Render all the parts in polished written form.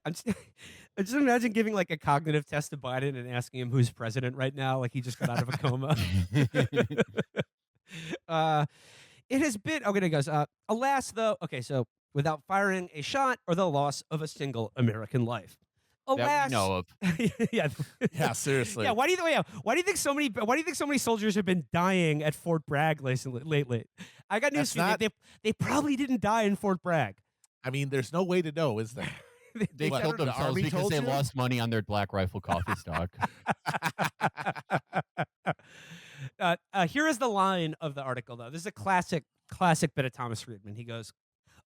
I'm just, I just imagine giving like a cognitive test to Biden and asking him who's president right now, like he just got out of a coma. uh, it has been okay, guys. Alas, though, okay, so without firing a shot or the loss of a single American life. That we Alas, know of. yeah, Yeah, yeah. seriously. Why do you yeah, Why do you think so many? Why do you think so many soldiers have been dying at Fort Bragg lately? I got news That's for you. not. They probably didn't die in Fort Bragg. I mean, there's no way to know, is there? They What, killed the themselves Army because told they you? lost money on their Black Rifle coffee stock. Here is the line of the article, though. This is a classic bit of Thomas Friedman. He goes,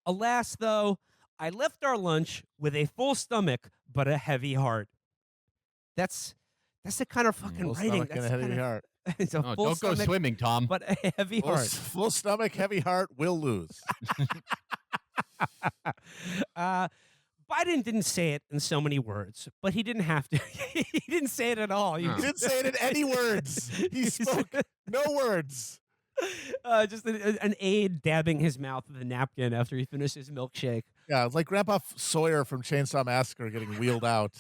"Alas, though, I left our lunch with a full stomach but a heavy heart." That's the kind of fucking Full writing. stomach and That's a the heavy kind of heart. it's a Oh, full don't go stomach swimming, Tom. but a heavy heart. Full stomach, heavy heart will lose. uh, Biden didn't say it in so many words, but he didn't have to. He didn't say it at all. He didn't say it in any words. He spoke no words. Just an aide dabbing his mouth with a napkin after he finished his milkshake. Yeah, it's like Grandpa Sawyer from Chainsaw Massacre getting wheeled out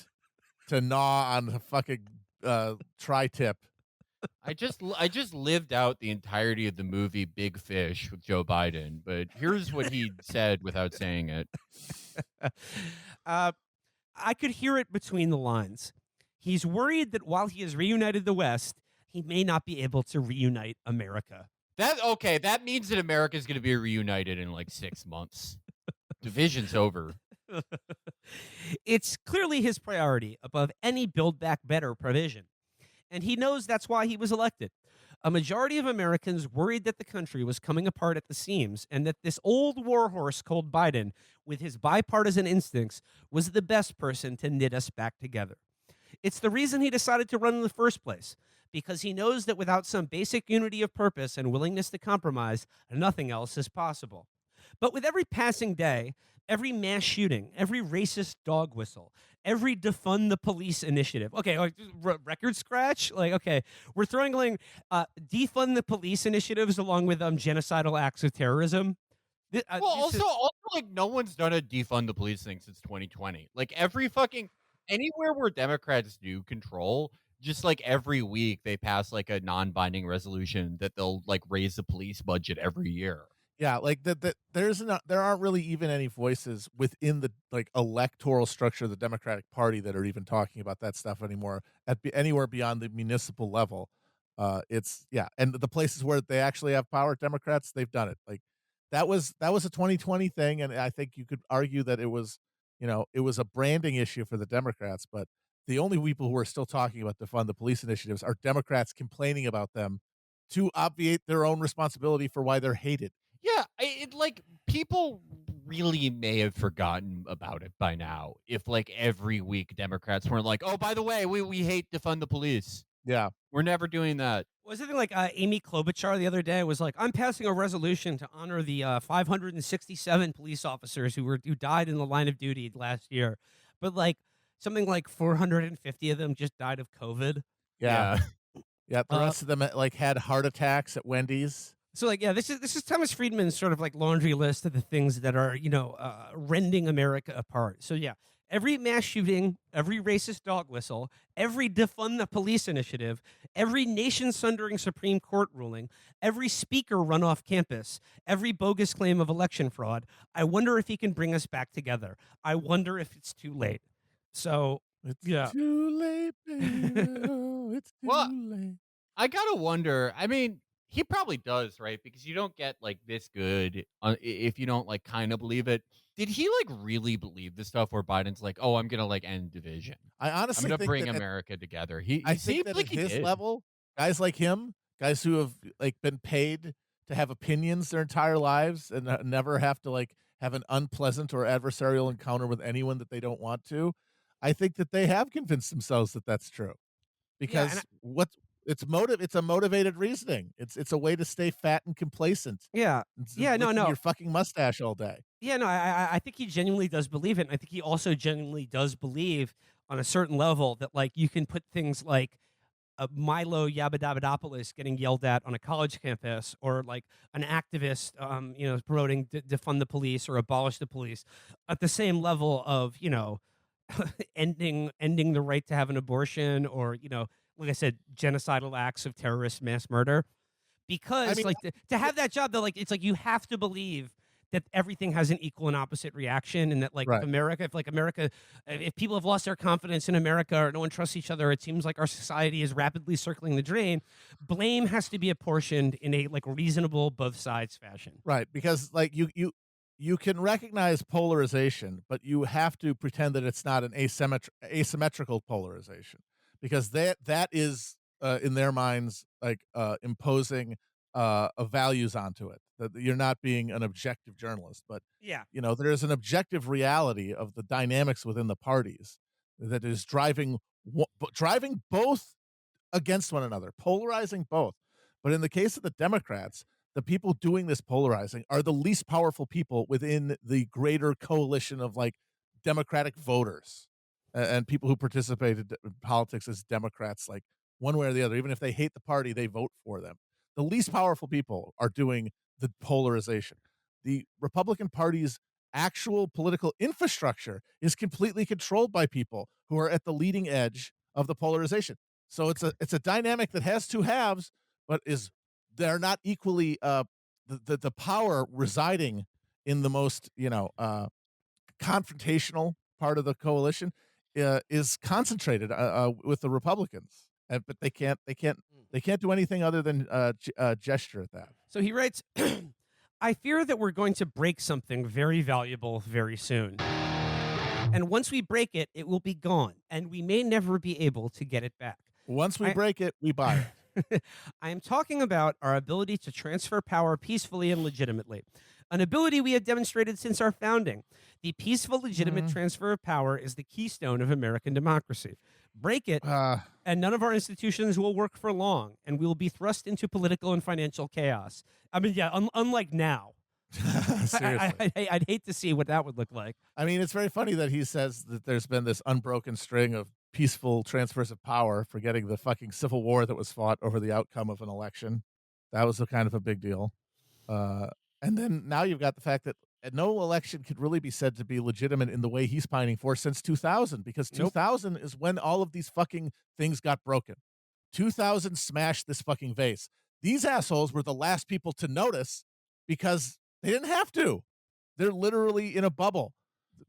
to gnaw on the fucking tri-tip. I just lived out the entirety of the movie Big Fish with Joe Biden, but here's what he said without saying it. I could hear it between the lines. He's worried that while he has reunited the West, he may not be able to reunite America. That means that America is going to be reunited in like 6 months. Division's over. It's clearly his priority above any Build Back Better provision. And he knows that's why he was elected. A majority of Americans worried that the country was coming apart at the seams and that this old warhorse called Biden, with his bipartisan instincts, was the best person to knit us back together. It's the reason he decided to run in the first place, because he knows that without some basic unity of purpose and willingness to compromise, nothing else is possible. But with every passing day, every mass shooting, every racist dog whistle, every defund the police initiative. Okay, like, record scratch. Like, okay, we're throwing defund the police initiatives along with genocidal acts of terrorism. Also, like no one's done a defund the police thing since 2020. Like anywhere where Democrats do control, just like every week they pass like a non-binding resolution that they'll like raise the police budget every year. Yeah, like there aren't really even any voices within the like electoral structure of the Democratic Party that are even talking about that stuff anymore anywhere beyond the municipal level. And the places where they actually have power, Democrats, they've done it. Like that was a 2020 thing, and I think you could argue that it was a branding issue for the Democrats, but the only people who are still talking about defund the police initiatives are Democrats complaining about them to obviate their own responsibility for why they're hated. Yeah, like people really may have forgotten about it by now. If like every week Democrats weren't like, "Oh, by the way, we hate defund the police." Yeah, we're never doing that. Was it like Amy Klobuchar the other day was like, "I'm passing a resolution to honor the 567 police officers who died in the line of duty last year," but like something like 450 of them just died of COVID. Yeah. The rest of them like had heart attacks at Wendy's. So like, yeah, this is Thomas Friedman's sort of like laundry list of the things that are, rending America apart. So yeah, every mass shooting, every racist dog whistle, every defund the police initiative, every nation-sundering Supreme Court ruling, every speaker run off campus, every bogus claim of election fraud. I wonder if he can bring us back together. I wonder if it's too late. So It's yeah. too late, baby. Oh, it's too late. I gotta wonder. I mean, he probably does, right? Because you don't get like this good if you don't like kind of believe it. Did he like really believe this stuff where Biden's like, "Oh, I'm gonna like end division. I honestly I'm gonna think bring America together." I think that like at his level, guys like him, guys who have like been paid to have opinions their entire lives and never have to like have an unpleasant or adversarial encounter with anyone that they don't want to. I think that they have convinced themselves that that's true, because it's a motivated reasoning. It's a way to stay fat and complacent. Yeah. No. Your fucking mustache all day. Yeah, no, I think he genuinely does believe it. And I think he also genuinely does believe on a certain level that like you can put things like Milo Yiannopoulos getting yelled at on a college campus, or like an activist, promoting defund the police or abolish the police, at the same level of ending the right to have an abortion, or like I said, genocidal acts of terrorist mass murder. I Because mean, like to have that job, though, like it's like you have to believe that everything has an equal and opposite reaction, and that like right. if people have lost their confidence in America, or no one trusts each other, it seems like our society is rapidly circling the drain. Blame has to be apportioned in a like reasonable both sides fashion. Right, because like you can recognize polarization, but you have to pretend that it's not an asymmetrical polarization, because that is in their minds like imposing values onto it. That you're not being an objective journalist, but Yeah. there is an objective reality of the dynamics within the parties that is driving both against one another, polarizing both. But in the case of the Democrats, the people doing this polarizing are the least powerful people within the greater coalition of like Democratic voters and people who participated in politics as Democrats, like one way or the other. Even if they hate the party, they vote for them. The least powerful people are doing the polarization. The Republican Party's actual political infrastructure is completely controlled by people who are at the leading edge of the polarization. So it's a dynamic that has two halves, but they're not equally the power residing in the most confrontational part of the coalition is concentrated with the Republicans, but they can't do anything other than gesture at that. So he writes, I fear that we're going to break something very valuable very soon. And once we break it, it will be gone, and we may never be able to get it back. Once we break it, we buy it. I am talking about our ability to transfer power peacefully and legitimately, an ability we have demonstrated since our founding. The peaceful, legitimate transfer of power is the keystone of American democracy. Break it, and none of our institutions will work for long, and we will be thrust into political and financial chaos. I mean, yeah, unlike now. Seriously. I'd hate to see what that would look like. I mean, it's very funny that he says that there's been this unbroken string of peaceful transfers of power, forgetting the fucking civil war that was fought over the outcome of an election. That was a kind of a big deal. And then now you've got the fact that no election could really be said to be legitimate in the way he's pining for since 2000, because 2000 is when all of these fucking things got broken. 2000 smashed this fucking vase. These assholes were the last people to notice because they didn't have to. They're literally in a bubble.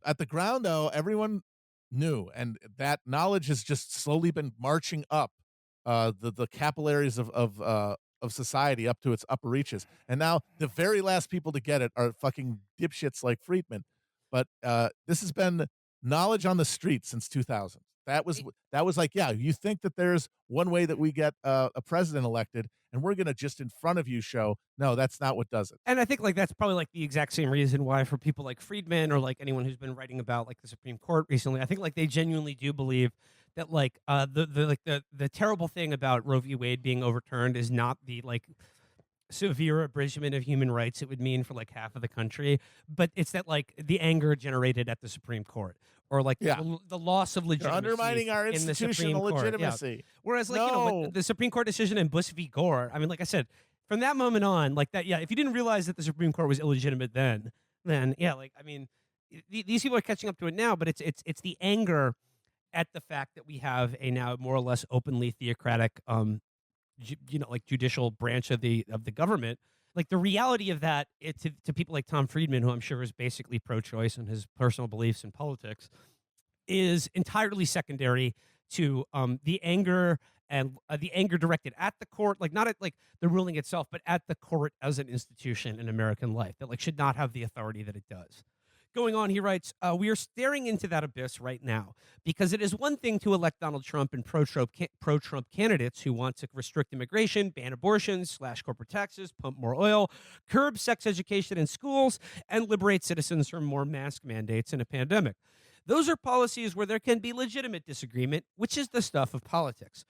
At the ground, though, everyone knew, and that knowledge has just slowly been marching up the capillaries of society up to its upper reaches. And now the very last people to get it are fucking dipshits like Friedman. But this has been knowledge on the street since 2000. That was like, yeah, you think that there's one way that we get a president elected, and we're going to just in front of you show, no, that's not what does it. And I think like that's probably like the exact same reason why for people like Friedman or like anyone who's been writing about like the Supreme Court recently, I think like they genuinely do believe that like the terrible thing about Roe v. Wade being overturned is not the like severe abridgment of human rights it would mean for like half of the country, but it's that like the anger generated at the Supreme Court, or like the loss of legitimacy. You're undermining our institutional legitimacy. Yeah. Whereas like the Supreme Court decision in Bush v. Gore, I mean, like I said, from that moment on, like that, yeah, if you didn't realize that the Supreme Court was illegitimate then yeah, like I mean, these people are catching up to it now, but it's the anger at the fact that we have a now more or less openly theocratic like judicial branch of the government. Like the reality of that, to people like Tom Friedman, who I'm sure is basically pro-choice and his personal beliefs in politics, is entirely secondary to the anger and the anger directed at the court, like not at like the ruling itself, but at the court as an institution in American life that like should not have the authority that it does. Going on, he writes, we are staring into that abyss right now because it is one thing to elect Donald Trump and pro-Trump candidates who want to restrict immigration, ban abortions, slash corporate taxes, pump more oil, curb sex education in schools, and liberate citizens from more mask mandates in a pandemic. Those are policies where there can be legitimate disagreement, which is the stuff of politics.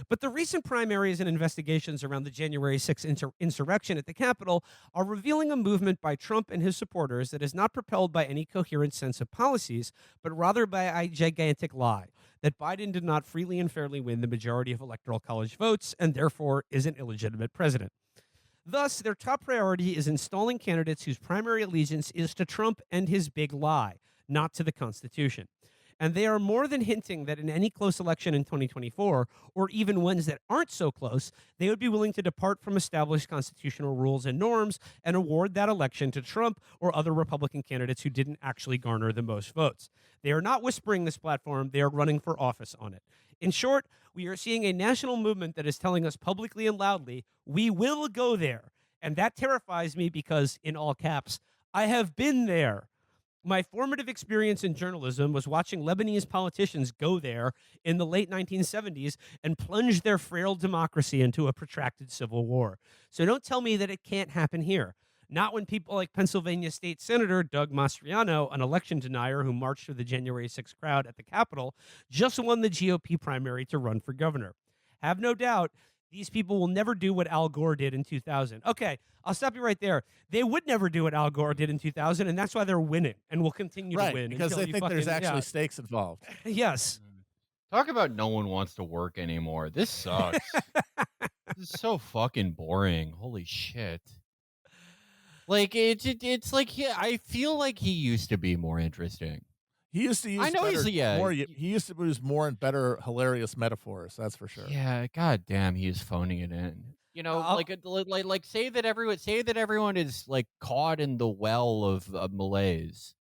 But the recent primaries and investigations around the January 6th insurrection at the Capitol are revealing a movement by Trump and his supporters that is not propelled by any coherent sense of policies, but rather by a gigantic lie that Biden did not freely and fairly win the majority of electoral college votes and therefore is an illegitimate president. Thus, their top priority is installing candidates whose primary allegiance is to Trump and his big lie, not to the Constitution. And they are more than hinting that in any close election in 2024, or even ones that aren't so close, they would be willing to depart from established constitutional rules and norms and award that election to Trump or other Republican candidates who didn't actually garner the most votes. They are not whispering this platform, they are running for office on it. In short, we are seeing a national movement that is telling us publicly and loudly, we will go there. And that terrifies me because, in all caps, I have been there. My formative experience in journalism was watching Lebanese politicians go there in the late 1970s and plunge their frail democracy into a protracted civil war. So don't tell me that it can't happen here. Not when people like Pennsylvania State Senator Doug Mastriano, an election denier who marched through the January 6th crowd at the Capitol, just won the GOP primary to run for governor. Have no doubt, these people will never do what Al Gore did in 2000. Okay, I'll stop you right there. They would never do what Al Gore did in 2000, and that's why they're winning and will continue to win. Because they think there's actually stakes involved. Yes. Talk about no one wants to work anymore. This sucks. This is so fucking boring. Holy shit. Like, it's like, I feel like he used to be more interesting. He used to use I know he used to use more and better hilarious metaphors, that's for sure. Yeah, god damn, he is phoning it in. You know, like say that everyone is like caught in the well of malaise.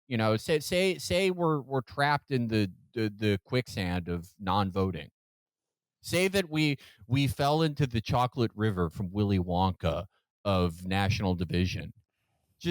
You know, say we're trapped in the quicksand of non-voting. Say that we fell into the chocolate river from Willy Wonka of national division.